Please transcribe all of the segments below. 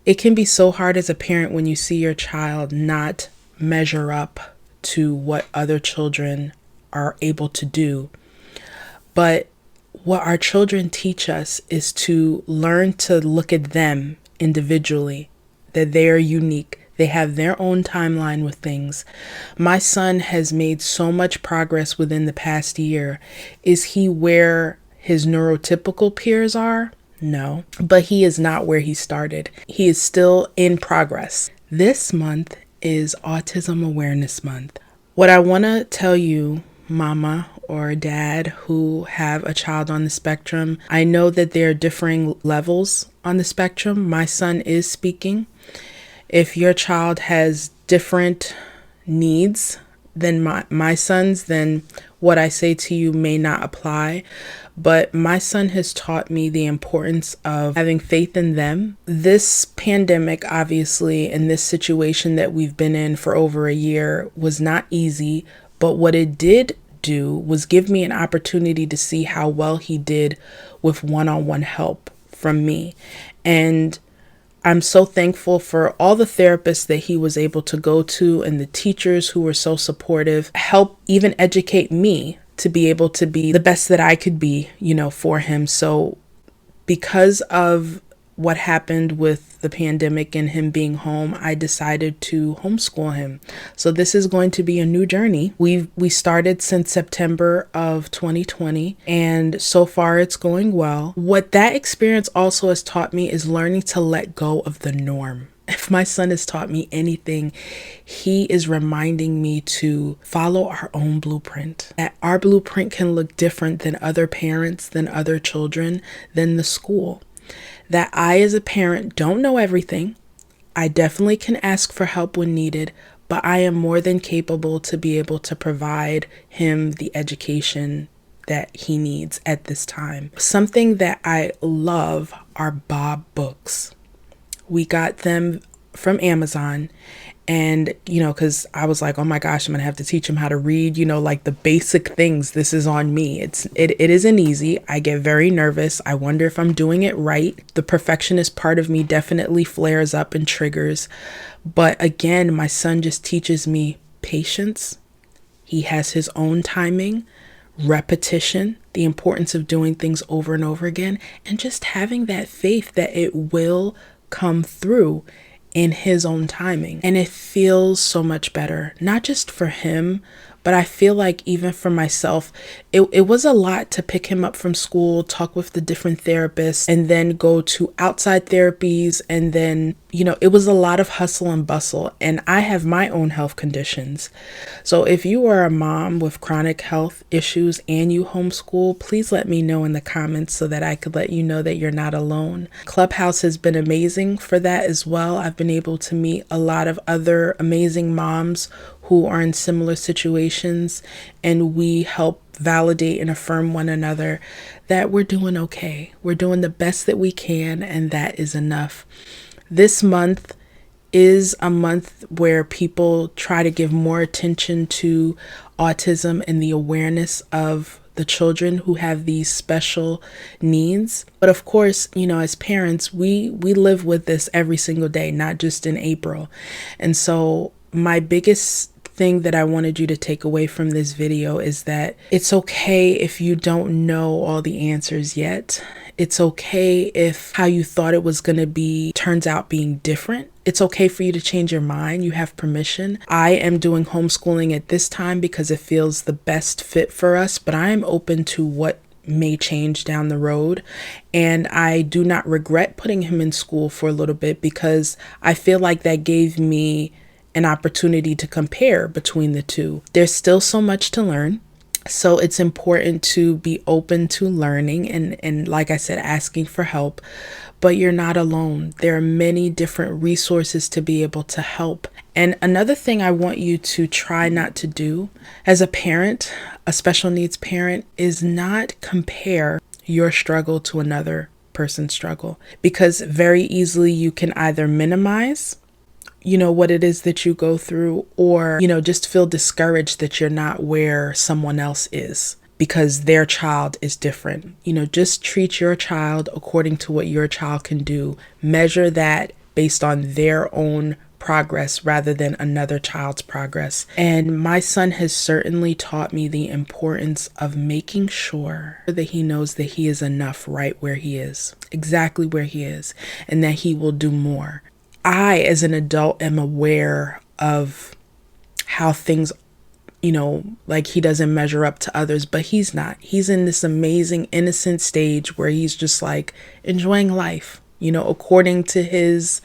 It can be so hard as a parent when you see your child not measure up to what other children are able to do. But what our children teach us is to learn to look at them individually, that they are unique. They have their own timeline with things. My son has made so much progress within the past year. Is he where his neurotypical peers are? No, but he is not where he started. He is still in progress. This month is Autism Awareness Month. What I want to tell you, mama or dad who have a child on the spectrum, I know that there are differing levels on the spectrum. My son is speaking. If your child has different needs than my son's, then what I say to you may not apply. But my son has taught me the importance of having faith in them. This pandemic, obviously, and this situation that we've been in for over a year was not easy. But what it did do was give me an opportunity to see how well he did with one-on-one help from me. And I'm so thankful for all the therapists that he was able to go to and the teachers who were so supportive, help even educate me to be able to be the best that I could be, for him. So because of what happened with the pandemic and him being home, I decided to homeschool him. So this is going to be a new journey. We started since September of 2020, and so far it's going well. What that experience also has taught me is learning to let go of the norm. If my son has taught me anything, he is reminding me to follow our own blueprint. That our blueprint can look different than other parents, than other children, than the school. That I as a parent don't know everything. I definitely can ask for help when needed, but I am more than capable to be able to provide him the education that he needs at this time. Something that I love are Bob books. We got them from Amazon, and because I was like, oh my gosh, I'm gonna have to teach him how to read, like the basic things. This is on me. It isn't easy. I get very nervous. I wonder if I'm doing it right. The perfectionist part of me definitely flares up and triggers. But again, my son just teaches me patience. He has his own timing, repetition, the importance of doing things over and over again, and just having that faith that it will come through in his own timing. And it feels so much better, not just for him, but I feel like even for myself, it was a lot to pick him up from school, talk with the different therapists, and then go to outside therapies. And then, it was a lot of hustle and bustle. And I have my own health conditions. So if you are a mom with chronic health issues and you homeschool, please let me know in the comments so that I could let you know that you're not alone. Clubhouse has been amazing for that as well. I've been able to meet a lot of other amazing moms who are in similar situations, and we help validate and affirm one another that we're doing okay. We're doing the best that we can, and that is enough. This month is a month where people try to give more attention to autism and the awareness of the children who have these special needs. But of course, as parents, we live with this every single day, not just in April. And so my biggest thing that I wanted you to take away from this video is that it's okay if you don't know all the answers yet. It's okay if how you thought it was going to be turns out being different. It's okay for you to change your mind. You have permission. I am doing homeschooling at this time because it feels the best fit for us, but I am open to what may change down the road. And I do not regret putting him in school for a little bit because I feel like that gave me an opportunity to compare between the two. There's still so much to learn. So it's important to be open to learning and like I said, asking for help, but you're not alone. There are many different resources to be able to help. And another thing I want you to try not to do as a parent, a special needs parent, is not compare your struggle to another person's struggle, because very easily you can either minimize what it is that you go through, or, just feel discouraged that you're not where someone else is because their child is different. Just treat your child according to what your child can do. Measure that based on their own progress rather than another child's progress. And my son has certainly taught me the importance of making sure that he knows that he is enough right where he is, exactly where he is, and that he will do more. I, as an adult, am aware of how things, like he doesn't measure up to others, but he's not. He's in this amazing, innocent stage where he's just like enjoying life, according to his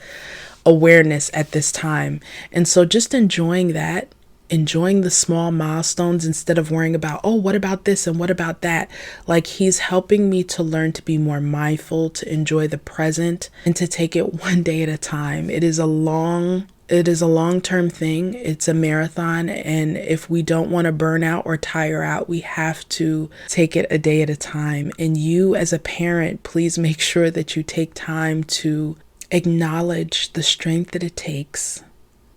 awareness at this time. And so just enjoying that, enjoying the small milestones instead of worrying about, oh, what about this and what about that? Like, he's helping me to learn to be more mindful, to enjoy the present, and to take it one day at a time. It is a long-term thing. It's a marathon. And if we don't want to burn out or tire out, we have to take it a day at a time. And you as a parent, please make sure that you take time to acknowledge the strength that it takes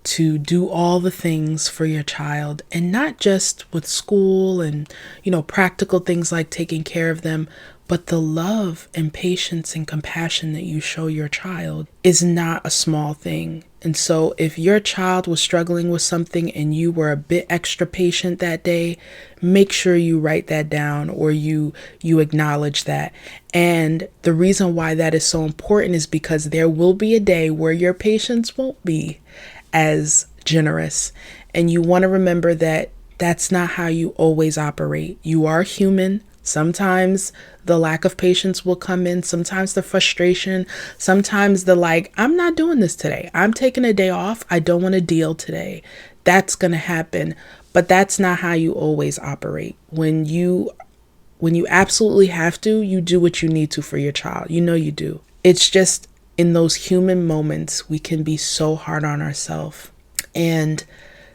to do all the things for your child, and not just with school and, practical things like taking care of them, but the love and patience and compassion that you show your child is not a small thing. And so if your child was struggling with something and you were a bit extra patient that day, make sure you write that down, or you acknowledge that. And the reason why that is so important is because there will be a day where your patience won't be as generous. And you want to remember that that's not how you always operate. You are human. Sometimes the lack of patience will come in, sometimes the frustration, sometimes the I'm not doing this today. I'm taking a day off. I don't want to deal today. That's going to happen. But that's not how you always operate. When you absolutely have to, you do what you need to for your child. You do. It's just in those human moments, we can be so hard on ourselves. And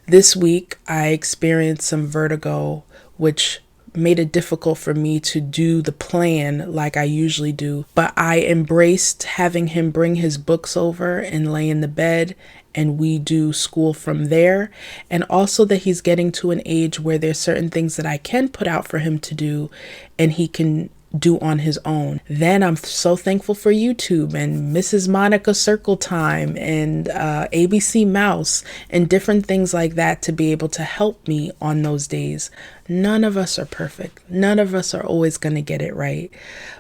this week I experienced some vertigo, which made it difficult for me to do the plan like I usually do. But I embraced having him bring his books over and lay in the bed, and we do school from there. And also that he's getting to an age where there's certain things that I can put out for him to do and he can do on his own. Then I'm so thankful for YouTube and Mrs. Monica Circle Time and ABC Mouse and different things like that to be able to help me on those days. None of us are perfect. None of us are always going to get it right.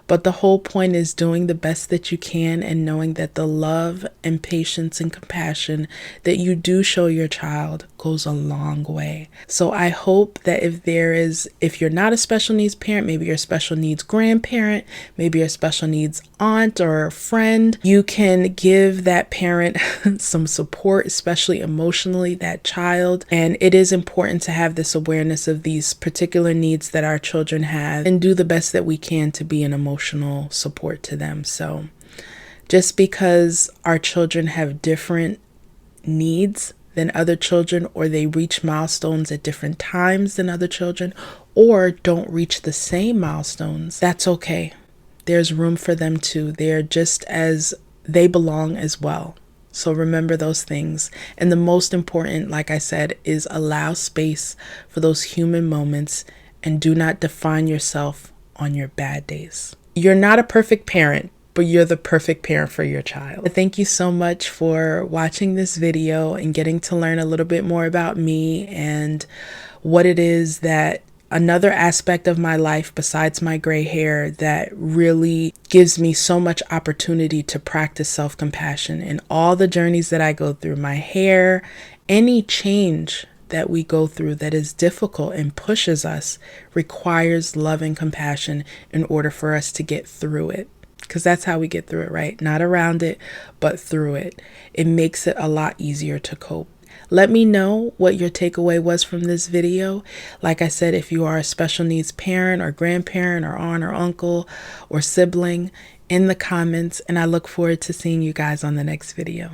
But the whole point is doing the best that you can and knowing that the love and patience and compassion that you do show your child goes a long way. So I hope that if you're not a special needs parent, maybe you're a special needs grandparent, maybe you're a special needs aunt or friend, you can give that parent some support, especially emotionally, that child. And it is important to have this awareness of these particular needs that our children have and do the best that we can to be an emotional support to them. So just because our children have different needs than other children, or they reach milestones at different times than other children, or don't reach the same milestones, that's okay. There's room for them too. They're just as they belong as well. So remember those things. And the most important, like I said, is allow space for those human moments and do not define yourself on your bad days. You're not a perfect parent, but you're the perfect parent for your child. Thank you so much for watching this video and getting to learn a little bit more about me and what it is that another aspect of my life besides my gray hair that really gives me so much opportunity to practice self-compassion in all the journeys that I go through. My hair, any change that we go through that is difficult and pushes us requires love and compassion in order for us to get through it. Because that's how we get through it, right? Not around it, but through it. It makes it a lot easier to cope. Let me know what your takeaway was from this video. Like I said, if you are a special needs parent or grandparent or aunt or uncle or sibling, in the comments, and I look forward to seeing you guys on the next video.